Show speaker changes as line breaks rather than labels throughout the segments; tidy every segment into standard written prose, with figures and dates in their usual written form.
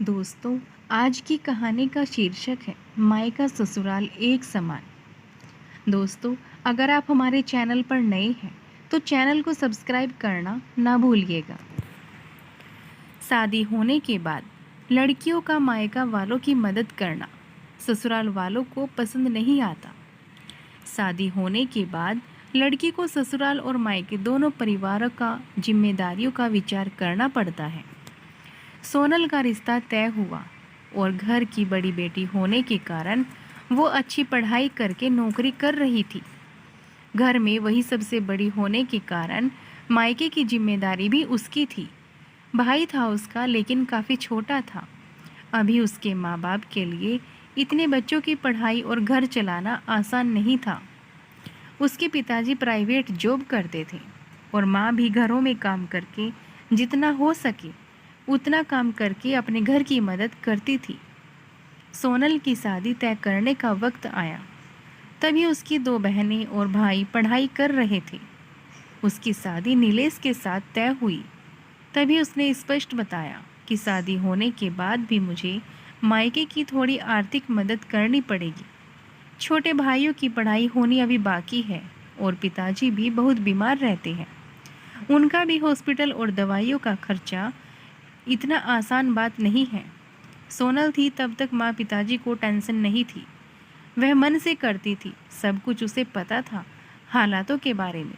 दोस्तों, आज की कहानी का शीर्षक है मायका ससुराल एक समान। दोस्तों, अगर आप हमारे चैनल पर नए हैं तो चैनल को सब्सक्राइब करना ना भूलिएगा। शादी होने के बाद लड़कियों का मायका वालों की मदद करना ससुराल वालों को पसंद नहीं आता। शादी होने के बाद लड़की को ससुराल और मायके दोनों परिवारों का जिम्मेदारियों का विचार करना पड़ता है। सोनल का रिश्ता तय हुआ और घर की बड़ी बेटी होने के कारण वो अच्छी पढ़ाई करके नौकरी कर रही थी। घर में वही सबसे बड़ी होने के कारण मायके की जिम्मेदारी भी उसकी थी। भाई था उसका, लेकिन काफ़ी छोटा था। अभी उसके माँ बाप के लिए इतने बच्चों की पढ़ाई और घर चलाना आसान नहीं था। उसके पिताजी प्राइवेट जॉब करते थे और माँ भी घरों में काम करके जितना हो सके उतना काम करके अपने घर की मदद करती थी। सोनल की शादी तय करने का वक्त आया। तभी उसकी दो बहनें और भाई पढ़ाई कर रहे थे। उसकी शादी नीलेश के साथ तय हुई। तभी उसने स्पष्ट बताया कि शादी होने के बाद भी मुझे मायके की थोड़ी आर्थिक मदद करनी पड़ेगी। छोटे भाइयों की पढ़ाई होनी अभी बाकी है और पिताजी भी बहुत बीमार रहते हैं। उनका भी हॉस्पिटल और दवाइयों का खर्चा इतना आसान बात नहीं है। सोनल थी तब तक माँ पिताजी को टेंशन नहीं थी। वह मन से करती थी, सब कुछ उसे पता था हालातों के बारे में।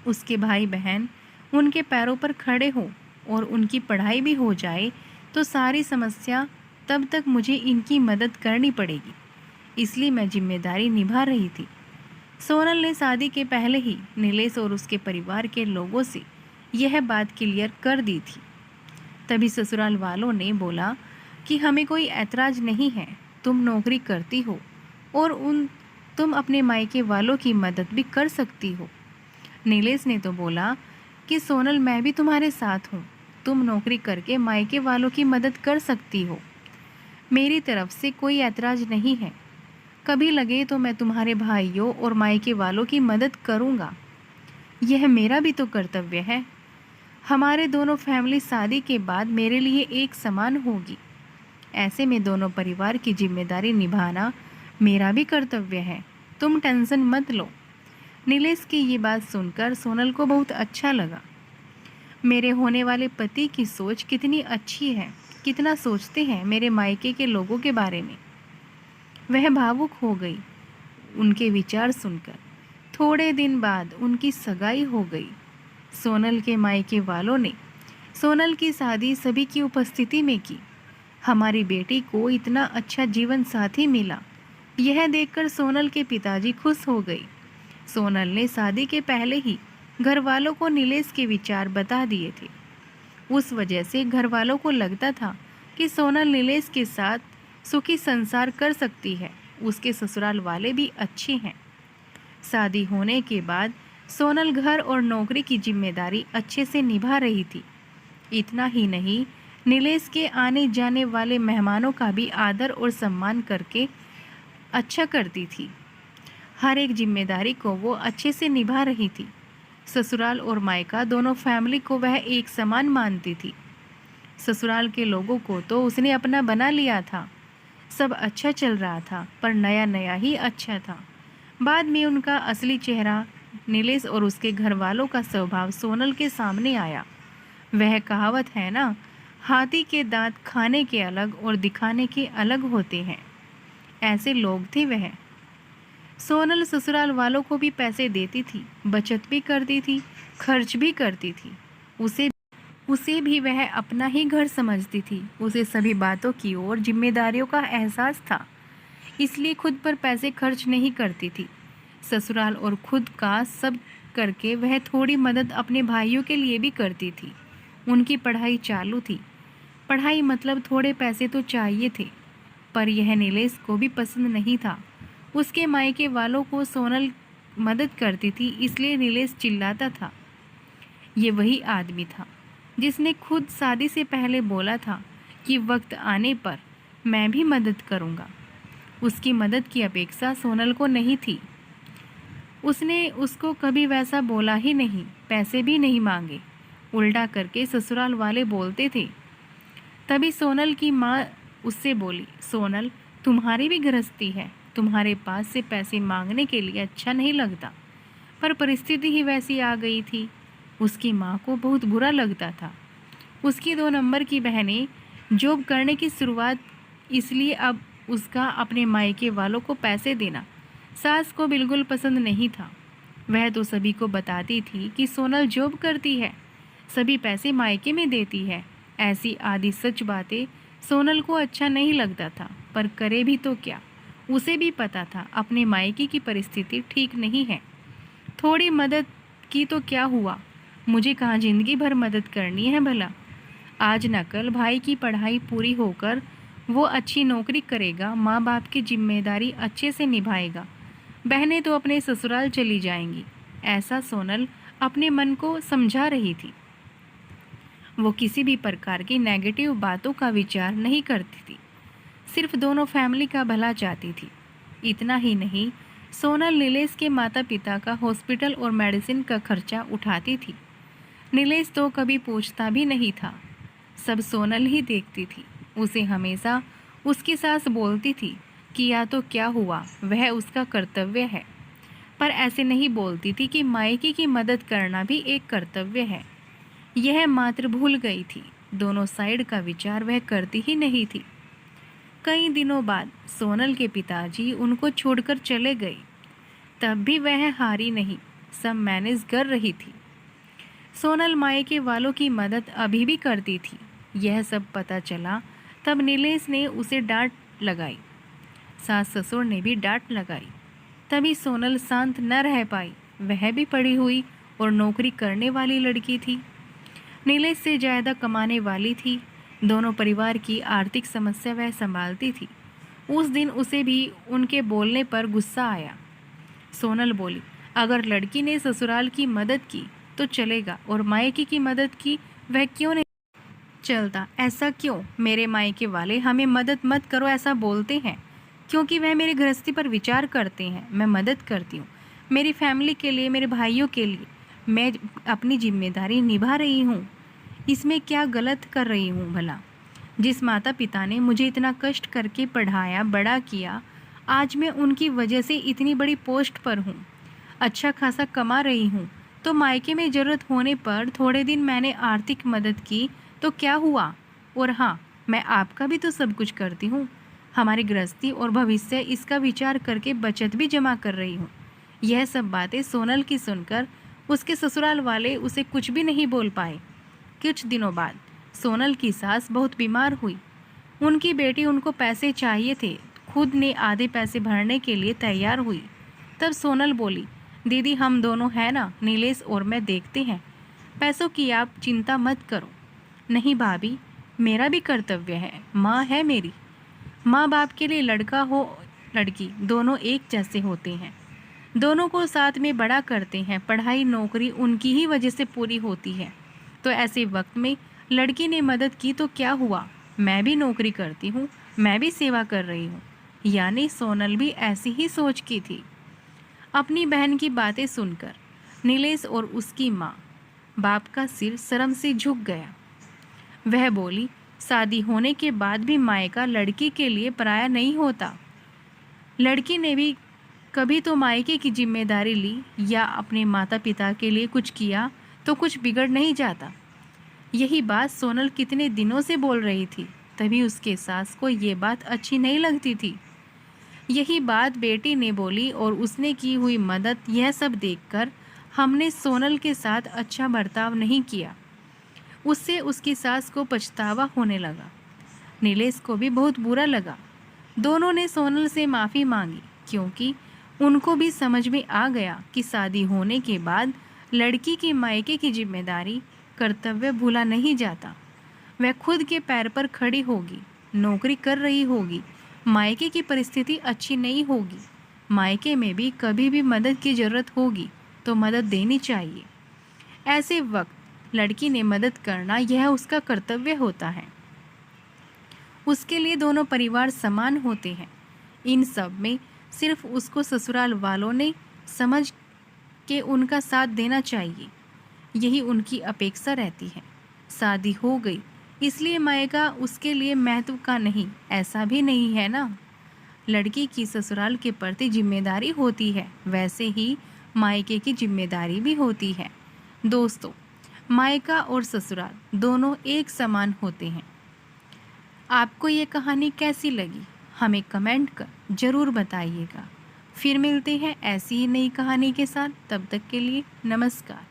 उसके भाई बहन उनके पैरों पर खड़े हो और उनकी पढ़ाई भी हो जाए तो सारी समस्या तब तक मुझे इनकी मदद करनी पड़ेगी, इसलिए मैं जिम्मेदारी निभा रही थी। सोनल ने शादी के पहले ही नीलेश और उसके परिवार के लोगों से यह बात क्लियर कर दी थी। तभी ससुराल वालों ने बोला कि हमें कोई ऐतराज नहीं है, तुम नौकरी करती हो और तुम अपने मायके वालों की मदद भी कर सकती हो। नीलेश ने तो बोला कि सोनल, मैं भी तुम्हारे साथ हूँ, तुम नौकरी करके मायके वालों की मदद कर सकती हो। मेरी तरफ से कोई ऐतराज नहीं है। कभी लगे तो मैं तुम्हारे भाइयों और मायके वालों की मदद करूँगा। यह मेरा भी तो कर्तव्य है। हमारे दोनों फैमिली शादी के बाद मेरे लिए एक समान होगी। ऐसे में दोनों परिवार की जिम्मेदारी निभाना मेरा भी कर्तव्य है। तुम टेंशन मत लो। नीलेश की ये बात सुनकर सोनल को बहुत अच्छा लगा। मेरे होने वाले पति की सोच कितनी अच्छी है, कितना सोचते हैं मेरे मायके के लोगों के बारे में। वह भावुक हो गई उनके विचार सुनकर। थोड़े दिन बाद उनकी सगाई हो गई। सोनल के मायके वालों ने सोनल की शादी सभी की उपस्थिति में की। हमारी बेटी को इतना अच्छा जीवन साथी मिला, यह देखकर सोनल के पिताजी खुश हो गए। सोनल ने शादी के पहले ही घर वालों को नीलेश के विचार बता दिए थे। उस वजह से घर वालों को लगता था कि सोनल नीलेश के साथ सुखी संसार कर सकती है। उसके ससुराल वाले भी अच्छे हैं। शादी होने के बाद सोनल घर और नौकरी की जिम्मेदारी अच्छे से निभा रही थी। इतना ही नहीं, नीलेश के आने जाने वाले मेहमानों का भी आदर और सम्मान करके अच्छा करती थी। हर एक जिम्मेदारी को वो अच्छे से निभा रही थी। ससुराल और मायका दोनों फैमिली को वह एक समान मानती थी। ससुराल के लोगों को तो उसने अपना बना लिया था। सब अच्छा चल रहा था, पर नया नया ही अच्छा था। बाद में उनका असली चेहरा, नीलेश और उसके घर वालों का स्वभाव सोनल के सामने आया। वह कहावत है ना, हाथी के दांत खाने के अलग और दिखाने के अलग होते हैं। ऐसे लोग थे वह। सोनल ससुराल वालों को भी पैसे देती थी, बचत भी करती थी, खर्च भी करती थी। उसे उसे भी वह अपना ही घर समझती थी। उसे सभी बातों की और जिम्मेदारियों का एहसास था, इसलिए खुद पर पैसे खर्च नहीं करती थी। ससुराल और खुद का सब करके वह थोड़ी मदद अपने भाइयों के लिए भी करती थी। उनकी पढ़ाई चालू थी। पढ़ाई मतलब थोड़े पैसे तो चाहिए थे, पर यह नीलेश को भी पसंद नहीं था। उसके मायके वालों को सोनल मदद करती थी, इसलिए नीलेश चिल्लाता था। ये वही आदमी था जिसने खुद शादी से पहले बोला था कि वक्त आने पर मैं भी मदद करूँगा। उसकी मदद की अपेक्षा सोनल को नहीं थी। उसने उसको कभी वैसा बोला ही नहीं, पैसे भी नहीं मांगे। उल्टा करके ससुराल वाले बोलते थे, तभी सोनल की माँ उससे बोली, सोनल, तुम्हारी भी गृहस्थी है, तुम्हारे पास से पैसे मांगने के लिए अच्छा नहीं लगता, पर परिस्थिति ही वैसी आ गई थी। उसकी माँ को बहुत बुरा लगता था। उसकी 2 नंबर की बहनें जॉब करने की शुरुआत, इसलिए अब उसका अपने मायके वालों को पैसे देना सास को बिल्कुल पसंद नहीं था। वह तो सभी को बताती थी कि सोनल जॉब करती है, सभी पैसे मायके में देती है। ऐसी आदि सच बातें सोनल को अच्छा नहीं लगता था, पर करे भी तो क्या। उसे भी पता था अपने मायके की परिस्थिति ठीक नहीं है। थोड़ी मदद की तो क्या हुआ, मुझे कहाँ जिंदगी भर मदद करनी है भला। आज न कल भाई की पढ़ाई पूरी होकर वो अच्छी नौकरी करेगा, माँ बाप की जिम्मेदारी अच्छे से निभाएगा, बहनें तो अपने ससुराल चली जाएंगी। ऐसा सोनल अपने मन को समझा रही थी। वो किसी भी प्रकार की नेगेटिव बातों का विचार नहीं करती थी, सिर्फ दोनों फैमिली का भला चाहती थी। इतना ही नहीं, सोनल नीलेश के माता पिता का हॉस्पिटल और मेडिसिन का खर्चा उठाती थी। नीलेश तो कभी पूछता भी नहीं था, सब सोनल ही देखती थी। उसे हमेशा उसकी सास बोलती थी कि या तो क्या हुआ, वह उसका कर्तव्य है, पर ऐसे नहीं बोलती थी कि मायके की मदद करना भी एक कर्तव्य है। यह मात्र भूल गई थी, दोनों साइड का विचार वह करती ही नहीं थी। कई दिनों बाद सोनल के पिताजी उनको छोड़कर चले गए, तब भी वह हारी नहीं, सब मैनेज कर रही थी। सोनल मायके वालों की मदद अभी भी करती थी। यह सब पता चला तब नीलेश ने उसे डांट लगाई, सास ससुर ने भी डांट लगाई। तभी सोनल शांत न रह पाई। वह भी पढ़ी हुई और नौकरी करने वाली लड़की थी, नीलेश से ज़्यादा कमाने वाली थी। दोनों परिवार की आर्थिक समस्या वह संभालती थी। उस दिन उसे भी उनके बोलने पर गुस्सा आया। सोनल बोली, अगर लड़की ने ससुराल की मदद की तो चलेगा, और मायके की मदद की वह क्यों नहीं चलता? ऐसा क्यों? मेरे मायके वाले हमें मदद मत करो ऐसा बोलते हैं, क्योंकि वह मेरी गृहस्थी पर विचार करते हैं। मैं मदद करती हूँ, मेरी फैमिली के लिए, मेरे भाइयों के लिए मैं अपनी जिम्मेदारी निभा रही हूँ। इसमें क्या गलत कर रही हूँ भला? जिस माता पिता ने मुझे इतना कष्ट करके पढ़ाया, बड़ा किया, आज मैं उनकी वजह से इतनी बड़ी पोस्ट पर हूँ, अच्छा खासा कमा रही हूँ, तो मायके में ज़रूरत होने पर थोड़े दिन मैंने आर्थिक मदद की तो क्या हुआ? और हाँ, मैं आपका भी तो सब कुछ करती हूँ। हमारी गृहस्थी और भविष्य, इसका विचार करके बचत भी जमा कर रही हूँ। यह सब बातें सोनल की सुनकर उसके ससुराल वाले उसे कुछ भी नहीं बोल पाए। कुछ दिनों बाद सोनल की सास बहुत बीमार हुई। उनकी बेटी उनको पैसे चाहिए थे, खुद ने आधे पैसे भरने के लिए तैयार हुई। तब सोनल बोली, दीदी हम दोनों हैं ना, नीलेश और मैं देखते हैं, पैसों की आप चिंता मत करो। नहीं भाभी, मेरा भी कर्तव्य है, माँ है मेरी। माँ बाप के लिए लड़का हो लड़की दोनों एक जैसे होते हैं, दोनों को साथ में बड़ा करते हैं। पढ़ाई नौकरी उनकी ही वजह से पूरी होती है, तो ऐसे वक्त में लड़की ने मदद की तो क्या हुआ? मैं भी नौकरी करती हूँ, मैं भी सेवा कर रही हूँ। यानी सोनल भी ऐसी ही सोच की थी। अपनी बहन की बातें सुनकर नीलेश और उसकी माँ बाप का सिर शर्म से झुक गया। वह बोली, शादी होने के बाद भी मायका लड़की के लिए पराया नहीं होता। लड़की ने भी कभी तो मायके की जिम्मेदारी ली या अपने माता पिता के लिए कुछ किया तो कुछ बिगड़ नहीं जाता। यही बात सोनल कितने दिनों से बोल रही थी, तभी उसके सास को ये बात अच्छी नहीं लगती थी। यही बात बेटी ने बोली और उसने की हुई मदद, यह सब देखकर हमने सोनल के साथ अच्छा बर्ताव नहीं किया। उससे उसकी सास को पछतावा होने लगा। नीलेश को भी बहुत बुरा लगा। दोनों ने सोनल से माफ़ी मांगी, क्योंकि उनको भी समझ में आ गया कि शादी होने के बाद लड़की की मायके की जिम्मेदारी, कर्तव्य भूला नहीं जाता। वह खुद के पैर पर खड़ी होगी, नौकरी कर रही होगी, मायके की परिस्थिति अच्छी नहीं होगी, मायके में भी कभी भी मदद की ज़रूरत होगी तो मदद देनी चाहिए। ऐसे वक्त लड़की ने मदद करना, यह उसका कर्तव्य होता है। उसके लिए दोनों परिवार समान होते हैं। इन सब में सिर्फ उसको ससुराल वालों ने समझ के उनका साथ देना चाहिए, यही उनकी अपेक्षा रहती है। शादी हो गई, इसलिए मायका उसके लिए महत्व का नहीं, ऐसा भी नहीं है ना। लड़की की ससुराल के प्रति जिम्मेदारी होती है, वैसे ही मायके की जिम्मेदारी भी होती है। दोस्तों, मायका और ससुराल दोनों एक समान होते हैं। आपको ये कहानी कैसी लगी, हमें कमेंट कर ज़रूर बताइएगा। फिर मिलते हैं ऐसी ही नई कहानी के साथ, तब तक के लिए नमस्कार।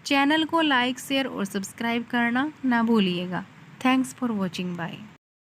चैनल को लाइक, शेयर और सब्सक्राइब करना ना भूलिएगा। Thanks for watching, bye.